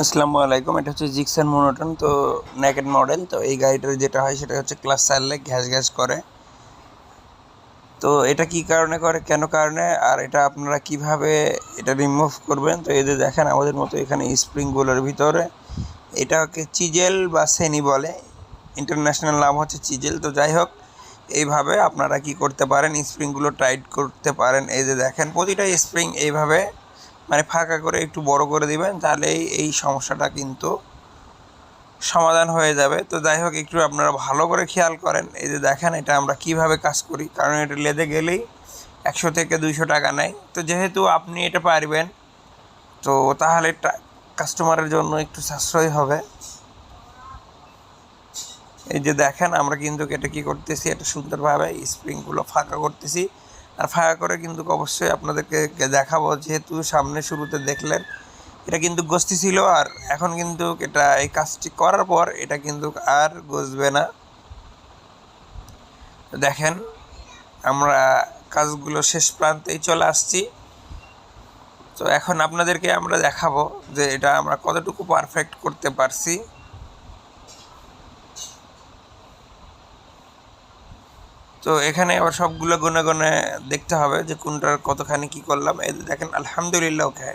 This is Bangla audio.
আসসালামু আলাইকুম। এটা হচ্ছে জিক্সার মোনোটন। তো নেকেড মডেল। তো এই গাড়িটার যেটা হয় সেটা হচ্ছে ক্লাচ ছাড়লে ঘ্যাস ঘ্যাস করে। তো এটা কি কারণে করে, কেন কারণে, আর এটা আপনারা কিভাবে এটা রিমুভ করবেন। তো এই যে দেখেন আমাদের মতো এখানে স্প্রিংগুলোর ভিতরে এটাকে চিজেল বা সেনি বলে, ইন্টারন্যাশনাল নাম হচ্ছে চিজেল। তো যাই হোক, এইভাবে আপনারা কি করতে পারেন, স্প্রিংগুলো টাইট করতে পারেন। এই যে দেখেন প্রতিটা স্প্রিং এইভাবে মানে ফাঁকা করে একটু বড় করে দিবেন, তাহলেই এই সমস্যাটা কিন্তু সমাধান হয়ে যাবে। তো যাই হোক, একটু আপনারা ভালো করে খেয়াল করেন। এই যে দেখেন এটা আমরা কিভাবে কাজ করি, কারণ এটা লেদে গেলেই 100 থেকে 200 টাকা নেয়। তো যেহেতু আপনি এটা পারবেন, তো তাহলে কাস্টমারের জন্য একটু সাশ্রয় হবে। এই যে দেখেন আমরা কিন্তু এটা কী করতেছি, এটা সুন্দরভাবে স্প্রিংগুলো ফাঁকা করতেছি। আর ফাঁকা করে কিন্তু অবশ্যই আপনাদেরকে দেখাবো, যেহেতু সামনে শুরুতে দেখলেন এটা কিন্তু গস্তি ছিল, আর এখন কিন্তু এটা এই কাজটি করার পর এটা কিন্তু আর গসবে না। দেখেন আমরা কাজগুলো শেষ প্রান্তেই চলে আসছি। তো এখন আপনাদেরকে আমরা দেখাবো যে এটা আমরা কতটুকু পারফেক্ট করতে পারছি। তো এখানে আবার সবগুলো গুনে গুনে দেখতে হবে যে কোনটার কতখানি কি করলাম। এই দেখেন আলহামদুলিল্লাহ ওকে।